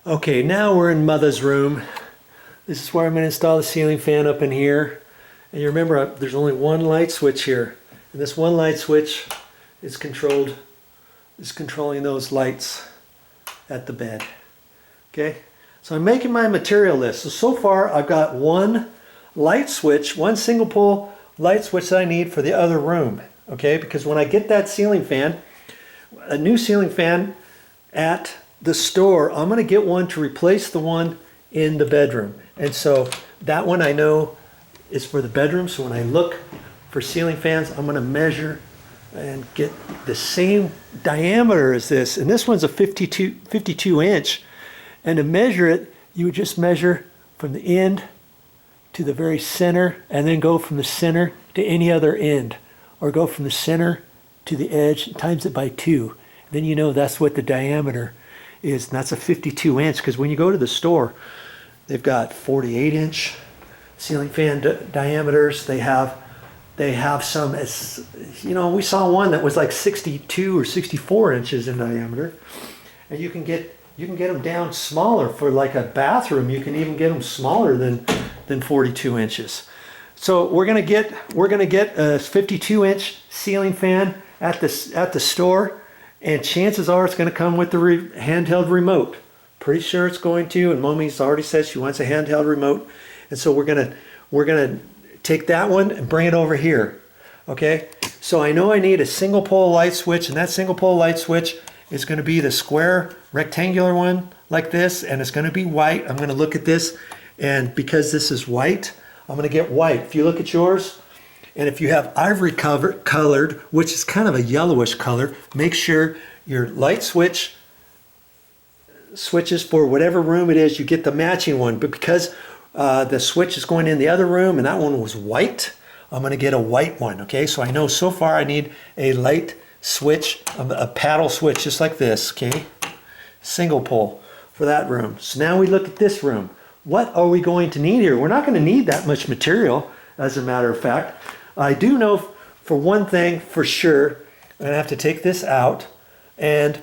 Okay, now we're in Motha's room. This is where I'm going to install the ceiling fan up in here. And you remember there's only one light switch here. And this one light switch is controlling those lights at the bed. Okay, so I'm making my material list. So far I've got one light switch, one single pole light switch that I need for the other room. Okay, because when I get that ceiling fan, a new ceiling fan at the store, I'm going to get one to replace the one in the bedroom. And so that one I know is for the bedroom. So when I look for ceiling fans, I'm going to measure and get the same diameter as this. And this one's a 52 inch. And to measure it, you would just measure from the end to the very center, and then go from the center to any other end, or go from the center to the edge, times it by 2. Then you know that's what the diameter is. And that's a 52 inch, because when you go to the store, they've got 48 inch ceiling fan diameters. They have some, you know, we saw one that was like 62 or 64 inches in diameter. And you can get them down smaller for like a bathroom. You can even get them smaller than 42 inches. So we're gonna get a 52 inch ceiling fan at the store, and chances are it's gonna come with the handheld remote. Pretty sure it's going to, and Mommy's already said she wants a handheld remote. And so we're gonna take that one and bring it over here. Okay, so I know I need a single pole light switch, and that single pole light switch is going to be the square rectangular one like this, and it's going to be white. I'm going to look at this, and because this is white, I'm going to get white. If you look at yours, and if you have ivory colored, which is kind of a yellowish color, make sure your light switches for whatever room it is, you get the matching one. But because the switch is going in the other room and that one was white, I'm going to get a white one. Okay, so I know so far I need a light switch, a paddle switch just like this. Okay, single pole for that room. So now we look at this room. What are we going to need here? We're not going to need that much material, as a matter of fact. I do know for one thing for sure, I'm going to have to take this out, and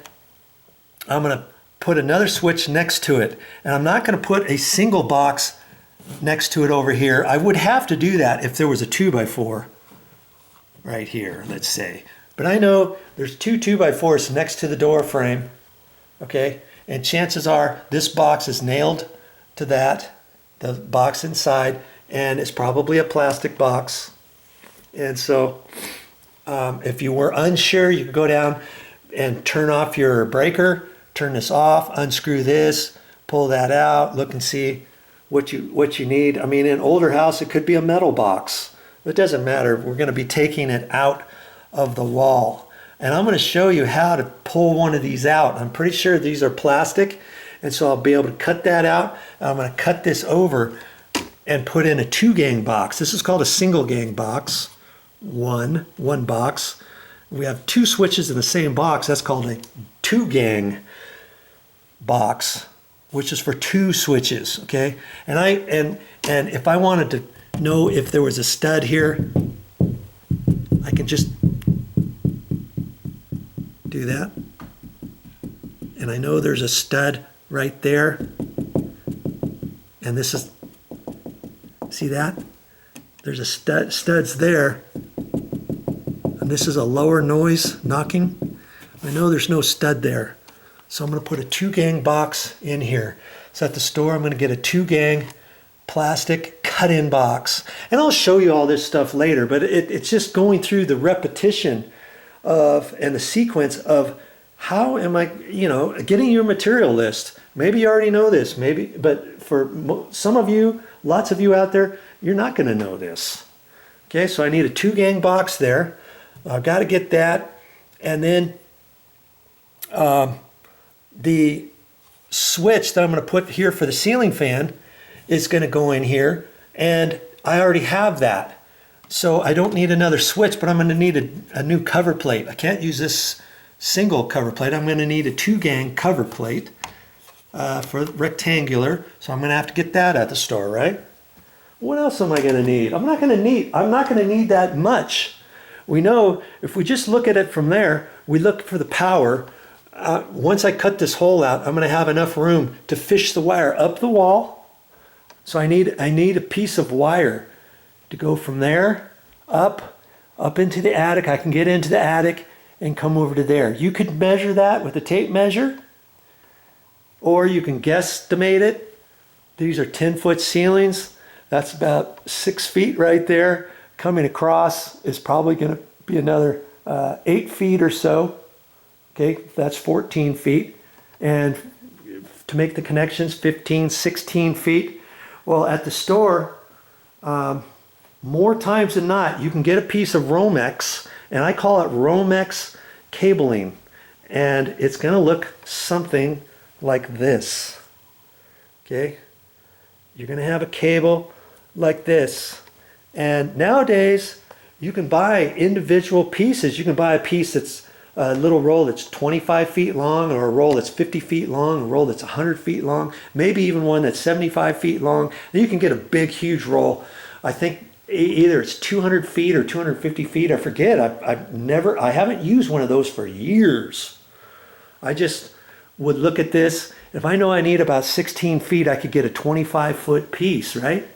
I'm going to put another switch next to it. And I'm not going to put a single box next to it over here. I would have to do that if there was a 2x4 right here, let's say. But I know there's two 2x4s next to the door frame, okay? And chances are this box is nailed to that, the box inside, and it's probably a plastic box. And so if you were unsure, you could go down and turn off your breaker, turn this off, unscrew this, pull that out, look and see what you need. I mean, in an older house, it could be a metal box. It doesn't matter. We're going to be taking it out of the wall. And I'm going to show you how to pull one of these out. I'm pretty sure these are plastic, and so I'll be able to cut that out. I'm going to cut this over and put in a 2-gang box. This is called a single gang box. One box. We have 2 switches in the same box. That's called a 2-gang box, which is for 2 switches. Okay, and if I wanted to know if there was a stud here, I can just do that, and I know there's a stud right there, and this is, see that? There's a studs there, and this is a lower noise knocking. I know there's no stud there, so I'm going to put a 2-gang box in here. So at the store, I'm going to get a 2-gang plastic cut-in box, and I'll show you all this stuff later, but it's just going through the repetition of and the sequence of how am I, you know, getting your material list. Maybe you already know this, maybe, but for some of you, lots of you out there, you're not going to know this. Okay, so I need a 2-gang box there. I've got to get that, and then the switch that I'm going to put here for the ceiling fan is going to go in here, and I already have that. So I don't need another switch, but I'm going to need a new cover plate. I can't use this single cover plate. I'm going to need a 2-gang cover plate for rectangular. So I'm going to have to get that at the store, right? What else am I going to need? I'm not going to need that much. We know if we just look at it from there, we look for the power. once I cut this hole out, I'm going to have enough room to fish the wire up the wall. So I need a piece of wire to go from there up into the attic. I can get into the attic and come over to there. You could measure that with a tape measure, or you can guesstimate it. These are 10-foot ceilings. That's about 6 feet right there. Coming across is probably going to be another 8 feet or so. Okay, that's 14 feet. And to make the connections, 15, 16 feet. Well, at the store, more times than not, you can get a piece of Romex, and I call it Romex cabling. And it's going to look something like this. Okay, you're going to have a cable like this. And nowadays, you can buy individual pieces. You can buy a piece that's a little roll that's 25 feet long, or a roll that's 50 feet long, a roll that's 100 feet long, maybe even one that's 75 feet long. Then you can get a big, huge roll. I think either it's 200 feet or 250 feet. I forget. I haven't used one of those for years. I just would look at this. If I know I need about 16 feet, I could get a 25-foot piece, right?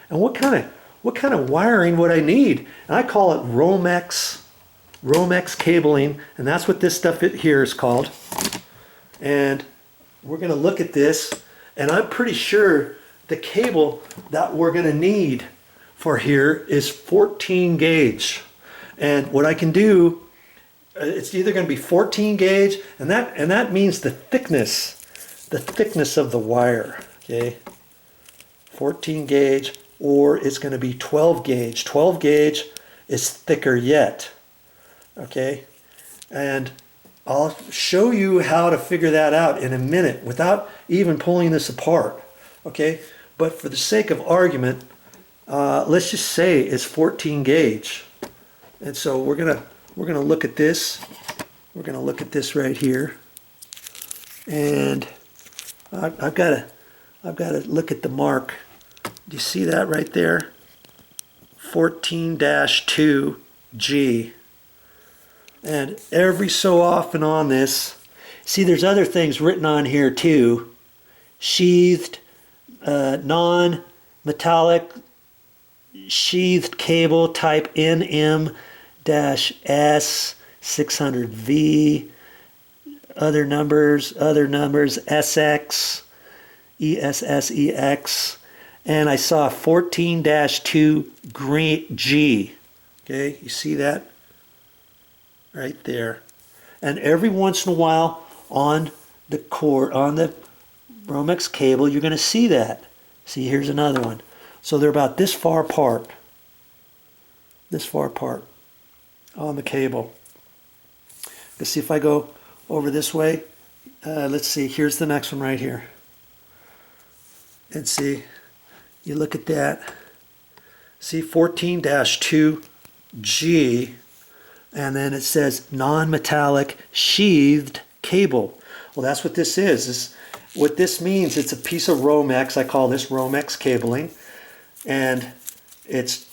And what kind of wiring would I need? And I call it Romex cabling, and that's what this stuff here is called. And we're going to look at this, and I'm pretty sure the cable that we're going to need for here is 14 gauge. And what I can do, it's either going to be 14 gauge, and that means the thickness of the wire. Okay, 14 gauge, or it's going to be 12 gauge. 12 gauge is thicker yet. Okay, and I'll show you how to figure that out in a minute without even pulling this apart. Okay, but for the sake of argument, let's just say it's 14 gauge. And so we're gonna look at this. We're gonna look at this right here, and I've got to look at the mark. Do you see that right there? 14-2G. And every so often on this, see, there's other things written on here too. Sheathed, non-metallic, sheathed cable type NM-S 600V. Other numbers, SX, ESSEX. And I saw 14-2G. Okay, you see that? Right there. And every once in a while on the cord, on the Romex cable, you're going to see that. See, here's another one. So they're about this far apart. This far apart on the cable. Let's see if I go over this way. Let's see, here's the next one right here. And see, you look at that. See, 14-2G. And then it says non-metallic sheathed cable. Well, that's what this is. What this means, it's a piece of Romex. I call this Romex cabling. And it's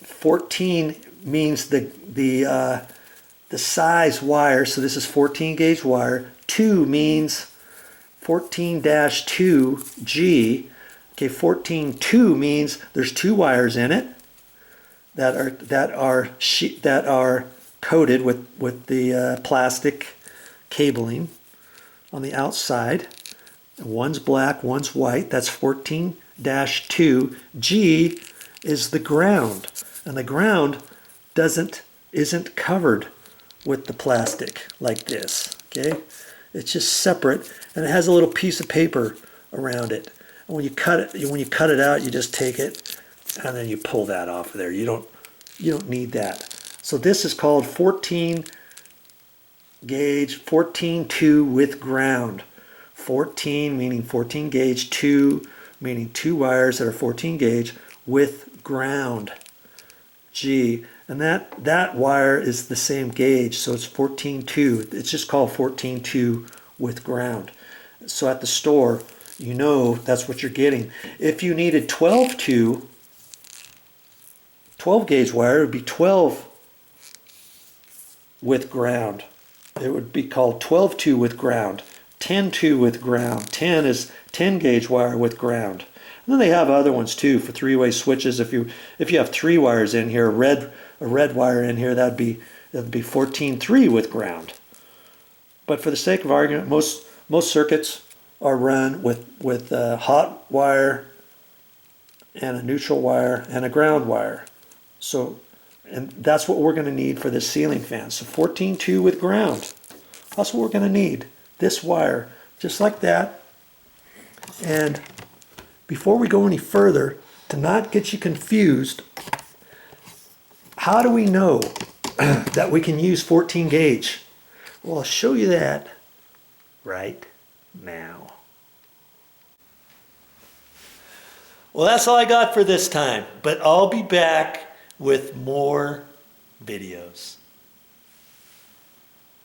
14 means the size wire. So this is 14 gauge wire. 2 means 14-2G. Okay, 14-2 means there's 2 wires in it that are coated with the plastic cabling on the outside. One's black, one's white. That's 14-2. G is the ground, and the ground isn't covered with the plastic like this. Okay, it's just separate, and it has a little piece of paper around it. And when you cut it out, you just take it and then you pull that off of there. You don't need that. So this is called 14 gauge, 14-2 with ground. 14 meaning 14 gauge, 2 meaning 2 wires that are 14 gauge with ground. G. And that wire is the same gauge, so it's 14-2. It's just called 14-2 with ground. So at the store, you know that's what you're getting. If you needed 12 gauge wire, it would be 12 with ground. it would be called 12-2 with ground, 10-2 with ground. 10 is 10 gauge wire with ground. And then they have other ones too for three-way switches. If you have 3 wires in here, a red wire in here, that'd be 14-3 with ground. But for the sake of argument, most circuits are run with a hot wire and a neutral wire and a ground wire. So, and that's what we're going to need for this ceiling fan. So 14-2 with ground. That's what we're going to need. This wire, just like that. And before we go any further, to not get you confused, how do we know that we can use 14 gauge? Well, I'll show you that right now. Well, that's all I got for this time, but I'll be back with more videos.